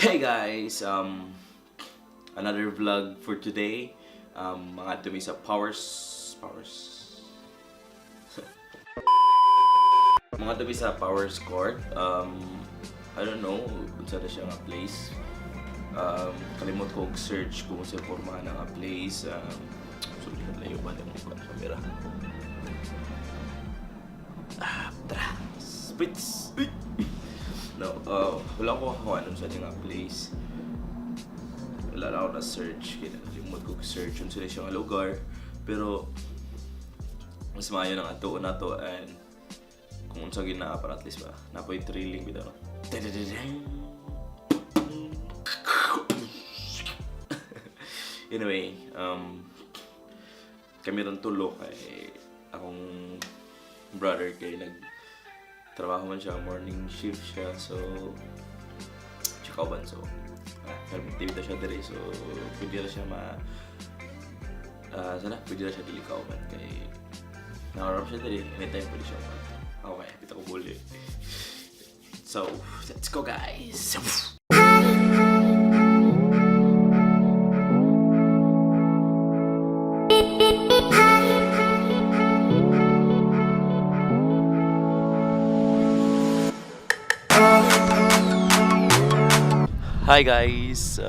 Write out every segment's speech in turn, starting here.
Hey guys, another vlog for today. Mga dumi sa powers. Mga dumi sa Powers Court. I don't know kung saan na siya nga place. Kalimot ko search kung sa forma na nga place. Sorry, layo ba yung camera? Tara! Spritz! No, wala ko kakuha nun sa nga place. Wala na ako na search. Kaya nalimot ko search kung sila siyang lugar. Pero mas maayo ng ato na to and kung sa gina para at least ba napoy thrilling bitaw no. Anyway, kami ron tulo kay akong brother kay trabaho man siya, morning shift siya, so chikawan, so activity siya dire, so pwede na siya pwede na siya dilikawan kay nakarap siya dire, anytime pwede siya okay, pita ko buli. So, let's go guys! Hi guys!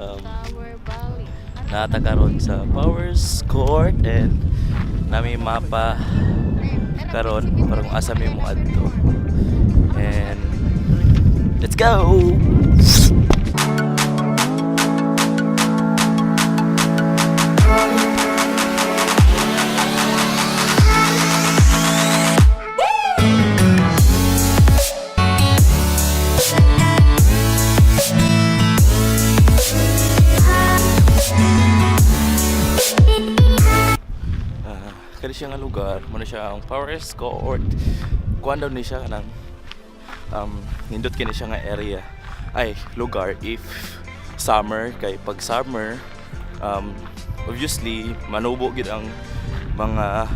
Natakaroon sa Powers Court and nami mapa karon parang asa may mo adto. And let's go! Kaya siya nga lugar, muna siya ang Powers Court. Kuhan daw ni siya ng nindot kini siya nga area ay lugar if summer, kay pag summer obviously manubo gid ang mga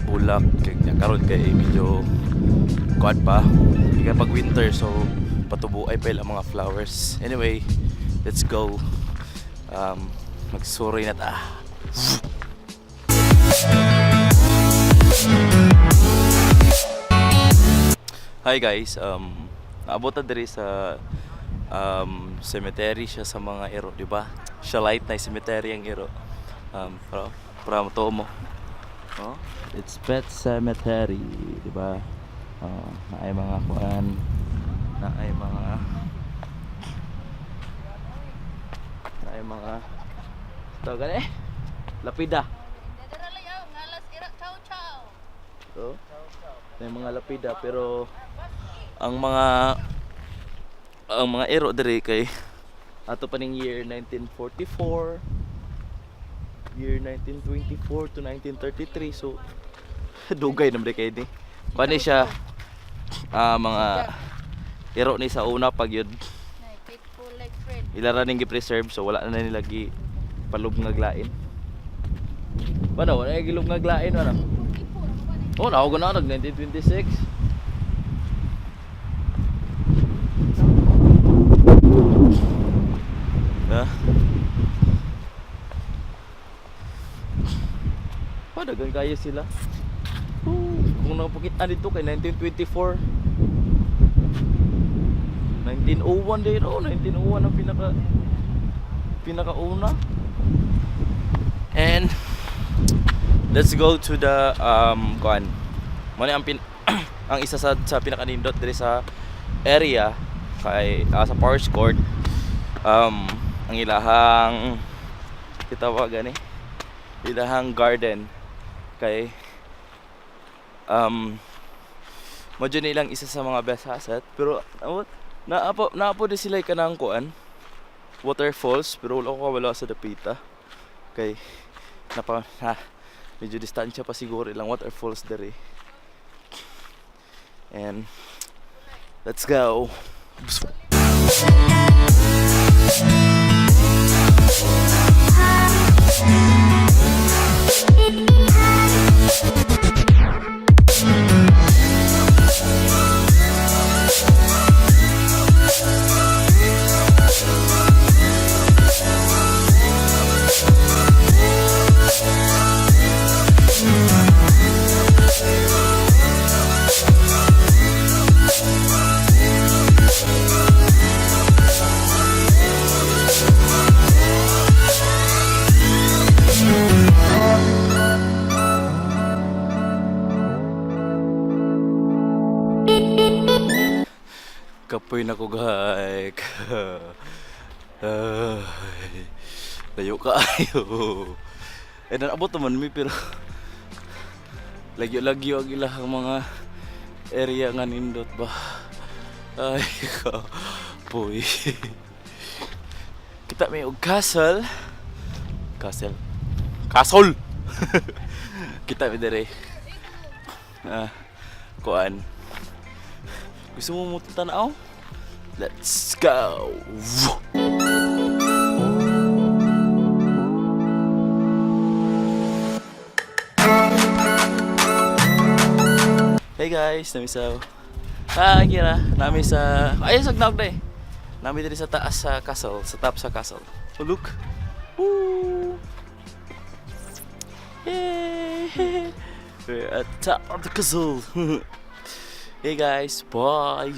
bulak kay karon kay medyo kuan pa kaya pag winter so patubo ay pa ang mga flowers. Anyway, let's go. Magsuroy na ta. Hi guys, naabot na diri sa cemetery siya sa mga ero, di ba? Siya light na cemetery ang ero. Para mo to mo. Oh, it's Pet Cemetery, di ba? Naay mga kuan, naay mga tawag eh, lapida. So, may mga lapida pero ang mga ero diri kay ato pa ning year 1944, year 1924 to 1933, so dugay naman kay ni. Pani siya mga ero ni sa una pag yun ilara ning gi-preserve, so wala na nila gi palub nga glain. Paano wala gilub nga glain ano? Oh, ako na nag 1926. Padagan kaya sila. Kung napakitaan dito kay 1924. 1901 din, 1901 ang pinakauna. And let's go to the kuan. Muna ang ang isa sa pinakanindot diri sa area kay sa Powers Court. Ang ilahang kitawag gani. Ilahang garden kay modyo nilang isa sa mga best asset, pero naapo din sila kanang kuan waterfalls, pero wala sa dapita kay medyo distansya pa siguro ilang waterfalls dere. And let's go. Kapoy na ko hike. Ay, layo kaayo. Eh naabot naman mi pero lagyo-lagyo ang ilahang mga area nga nindot ba. Ay kapoy. Kita may og castle. Castle. Kita may dire. Kuan. Gusto mo tanaw? Let's go. Hey guys, kira, nami sa ayun sa gnaw day. Nami diri sa taas sa castle, sa top sa castle. So look. Woo! Yay! We're at top of the castle. Hey guys, bye.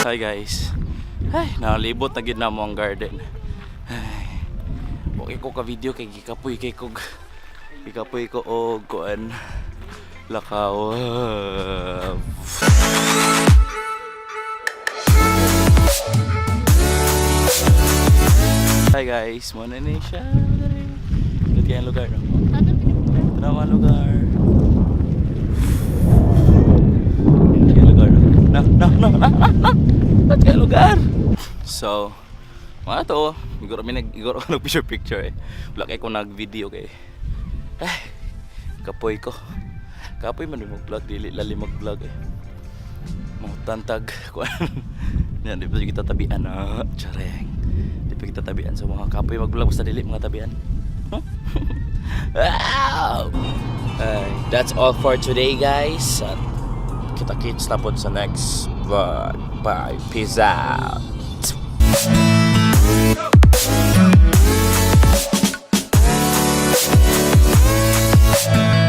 Hi guys. Ay, nalibot na gid na mo ang garden. Okay ko ka video kay gikapoy ko og kuan lakaw. Hi guys, mo na ni siya. Dito kayang lugar no. Tama lugar. Dito kayang lugar no. Dito kayang lugar. So mga to, igor nag-picture eh. Wala kay ko nag-video kay. Ay, kapoy ko. Kapoy man mag-vlog, dili lali mag-vlog eh. Mga tantag ko. Yan, di pa kita tabian na. Chareng. Di pa kita tabian sa mga kapoy mag-vlog basta dili mga tabian. Wow! That's all for today guys. At kita-kits na po sa next vlog. Bye. Peace out. Go!